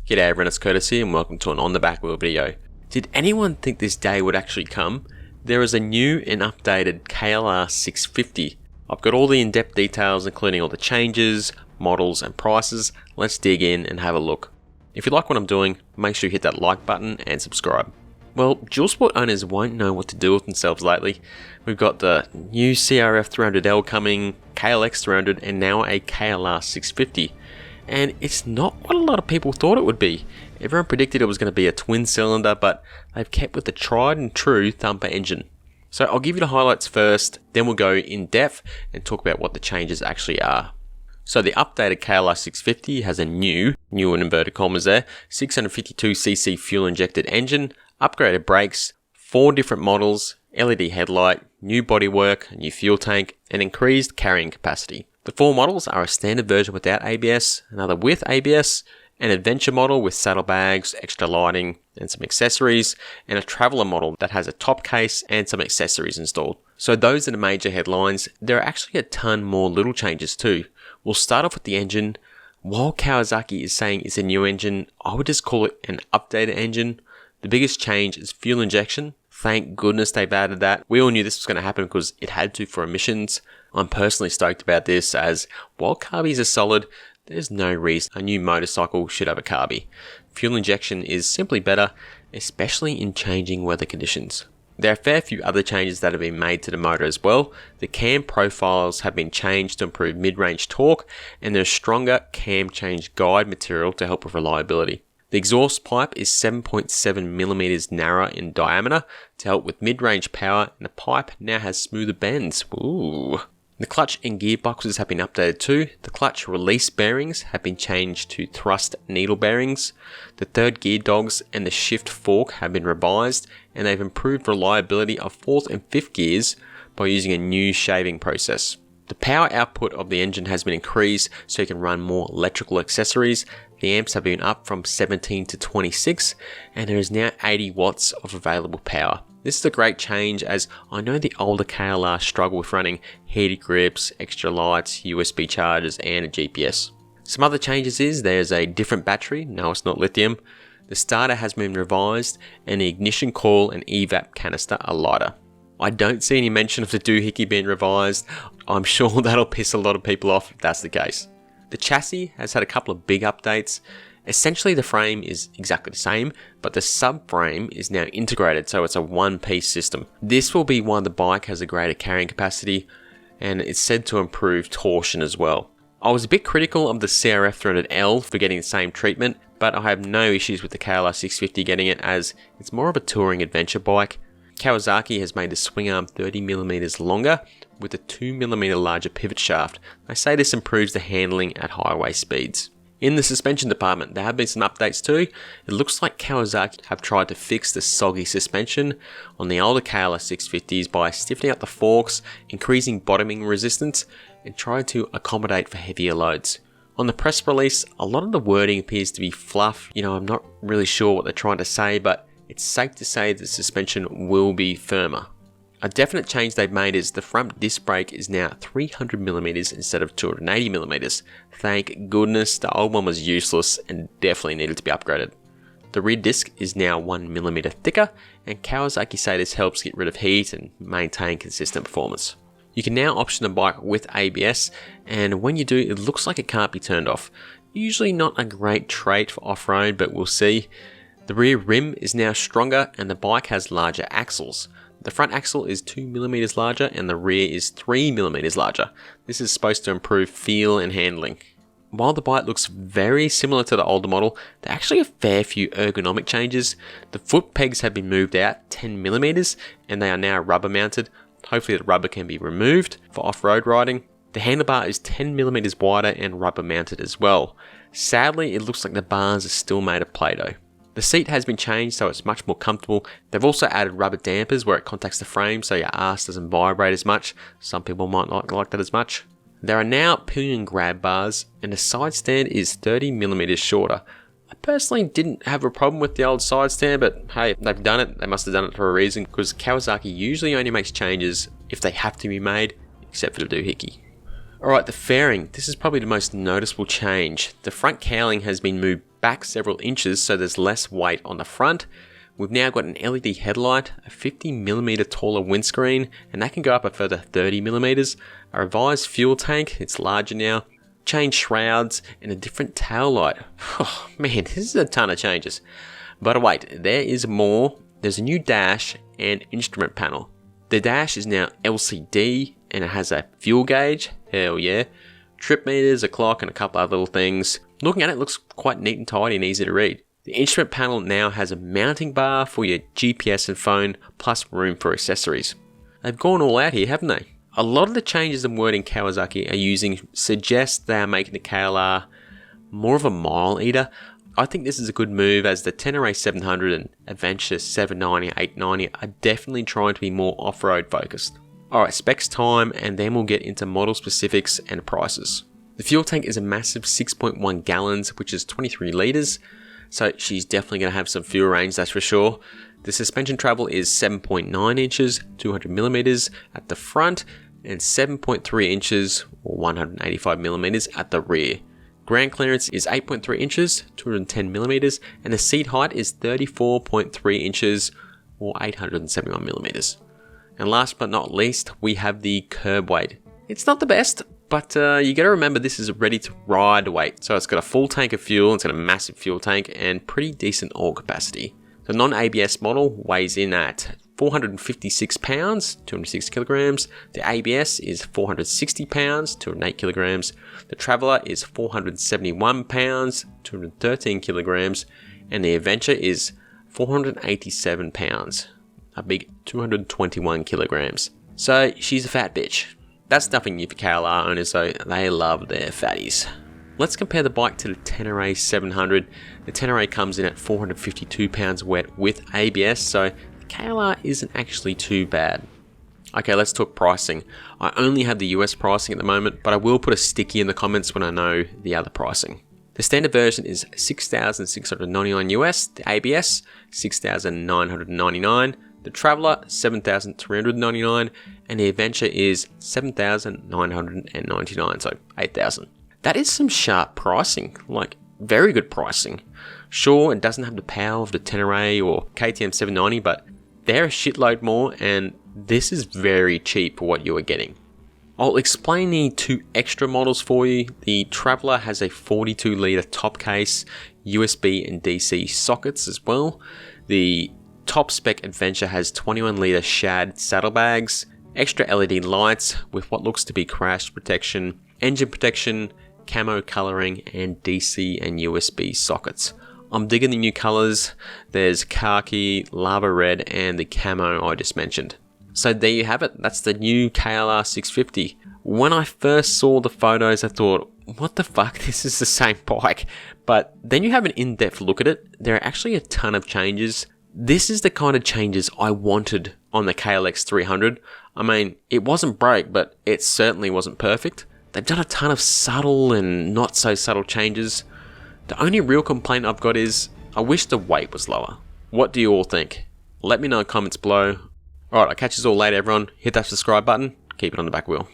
G'day everyone, it's Curtis here and welcome to an OnTheBackWheel video. Did anyone think this day would actually come? There is a new and updated KLR650. I've got all the in-depth details including all the changes, models and prices. Let's dig in and have a look. If you like what I'm doing, make sure you hit that like button and subscribe. Well, dual sport owners won't know what to do with themselves lately. We've got the new CRF300L coming, KLX300 and now a KLR650. And it's not what a lot of people thought it would be. Everyone predicted it was going to be a twin cylinder, but they've kept with the tried and true thumper engine. So I'll give you the highlights first, then we'll go in depth and talk about what the changes actually are. So the updated KLR650 has a new in inverted commas there, 652cc fuel injected engine, upgraded brakes, 4 different models, LED headlight, new bodywork, new fuel tank, and increased carrying capacity. The 4 models are a standard version without ABS, another with ABS, an adventure model with saddlebags, extra lighting, and some accessories, and a traveler model that has a top case and some accessories installed. So those are the major headlines. There are actually a ton more little changes too. We'll start off with the engine. While Kawasaki is saying it's a new engine, I would just call it an updated engine. The biggest change is fuel injection. Thank goodness they've added that. We all knew this was going to happen because it had to for emissions. I'm personally stoked about this as while carbies are solid, there's no reason a new motorcycle should have a carby. Fuel injection is simply better, especially in changing weather conditions. There are a fair few other changes that have been made to the motor as well. The cam profiles have been changed to improve mid-range torque, and there's stronger cam change guide material to help with reliability. The exhaust pipe is 7.7mm narrower in diameter to help with mid-range power, and the pipe now has smoother bends. Ooh. The clutch and gearboxes have been updated too. The clutch release bearings have been changed to thrust needle bearings. The third gear dogs and the shift fork have been revised, and they've improved reliability of 4th and 5th gears by using a new shaving process. The power output of the engine has been increased so you can run more electrical accessories. The amps have been up from 17 to 26, and there is now 80 watts of available power. This is a great change as I know the older KLR struggle with running heated grips, extra lights, USB chargers and a GPS. Some other changes is there's a different battery, no it's not lithium, the starter has been revised and the ignition coil and evap canister are lighter. I don't see any mention of the doohickey being revised. I'm sure that'll piss a lot of people off if that's the case. The chassis has had a couple of big updates. Essentially the frame is exactly the same, but the subframe is now integrated, so it's a one-piece system. This will be why the bike has a greater carrying capacity, and it's said to improve torsion as well. I was a bit critical of the CRF300L for getting the same treatment, but I have no issues with the KLR650 getting it as it's more of a touring adventure bike. Kawasaki has made the swing arm 30mm longer with a 2mm larger pivot shaft. They say this improves the handling at highway speeds. In the suspension department, there have been some updates too. It looks like Kawasaki have tried to fix the soggy suspension on the older KLR650s by stiffening up the forks, increasing bottoming resistance, and trying to accommodate for heavier loads. On the press release, a lot of the wording appears to be fluff. I'm not really sure what they're trying to say, but it's safe to say that the suspension will be firmer. A definite change they've made is the front disc brake is now 300mm instead of 280mm. Thank goodness, the old one was useless and definitely needed to be upgraded. The rear disc is now 1mm thicker, and Kawasaki say this helps get rid of heat and maintain consistent performance. You can now option the bike with ABS, and when you do, it looks like it can't be turned off. Usually not a great trait for off-road, but we'll see. The rear rim is now stronger and the bike has larger axles. The front axle is 2mm larger and the rear is 3mm larger. This is supposed to improve feel and handling. While the bike looks very similar to the older model, there are actually a fair few ergonomic changes. The foot pegs have been moved out 10mm and they are now rubber mounted. Hopefully the rubber can be removed for off-road riding. The handlebar is 10mm wider and rubber mounted as well. Sadly, it looks like the bars are still made of Play-Doh. The seat has been changed so it's much more comfortable. They've also added rubber dampers where it contacts the frame so your ass doesn't vibrate as much. Some people might not like that as much. There are now pillion grab bars and the side stand is 30mm shorter. I personally didn't have a problem with the old side stand, but hey, they've done it. They must have done it for a reason because Kawasaki usually only makes changes if they have to be made, except for the doohickey. Alright, the fairing. This is probably the most noticeable change. The front cowling has been moved back several inches so there's less weight on the front. We've now got an LED headlight, a 50mm taller windscreen, and that can go up a further 30mm, a revised fuel tank, it's larger now, changed shrouds, and a different tail light. Oh man, this is a ton of changes. But wait, there is more. There's a new dash and instrument panel. The dash is now LCD and it has a fuel gauge, hell yeah, trip meters, a clock, and a couple other little things. Looking at it, looks quite neat and tidy and easy to read. The instrument panel now has a mounting bar for your GPS and phone, plus room for accessories. They've gone all out here, haven't they? A lot of the changes and wording Kawasaki are using suggest they are making the KLR more of a mile eater. I think this is a good move as the Tenere 700 and Adventure 790, 890 are definitely trying to be more off-road focused. Alright, specs time, and then we'll get into model specifics and prices. The fuel tank is a massive 6.1 gallons, which is 23 litres, so she's definitely going to have some fuel range, that's for sure. The suspension travel is 7.9 inches, 200mm at the front, and 7.3 inches, or 185mm at the rear. Ground clearance is 8.3 inches, 210mm, and the seat height is 34.3 inches, or 871mm. And last but not least, we have the curb weight. It's not the best, but you got to remember this is a ready to ride weight. So it's got a full tank of fuel, it's got a massive fuel tank, and pretty decent oil capacity. The non-ABS model weighs in at 456 pounds, 260 kilograms. The ABS is 460 pounds, 208 kilograms. The Traveller is 471 pounds, 213 kilograms. And the Adventure is 487 pounds, a big 221 kilograms. So she's a fat bitch. That's nothing new for KLR owners, so they love their fatties. Let's compare the bike to the Tenere 700. The Tenere comes in at 452 pounds wet with ABS, so the KLR isn't actually too bad. Okay, let's talk pricing. I only have the US pricing at the moment, but I will put a sticky in the comments when I know the other pricing. The standard version is $6,699 US, the ABS $6,999, the Traveller $7,399, and the Adventure is $7,999, so $8,000. That is some sharp pricing, like very good pricing. Sure, it doesn't have the power of the Tenere or KTM 790, but they're a shitload more, and this is very cheap for what you are getting. I'll explain the two extra models for you. The Traveller has a 42 litre top case, USB and DC sockets as well. The top spec Adventure has 21 litre shad saddlebags, extra LED lights with what looks to be crash protection, engine protection, camo colouring, and DC and USB sockets. I'm digging the new colours. There's khaki, lava red, and the camo I just mentioned. So there you have it. That's the new KLR650. When I first saw the photos, I thought, what the fuck? This is the same bike. But then you have an in-depth look at it. There are actually a ton of changes. This is the kind of changes I wanted on the KLX300. I mean, it wasn't broke, but it certainly wasn't perfect. They've done a ton of subtle and not so subtle changes. The only real complaint I've got is, I wish the weight was lower. What do you all think? Let me know in the comments below. Alright, I'll catch you all later everyone. Hit that subscribe button. Keep it on the back wheel.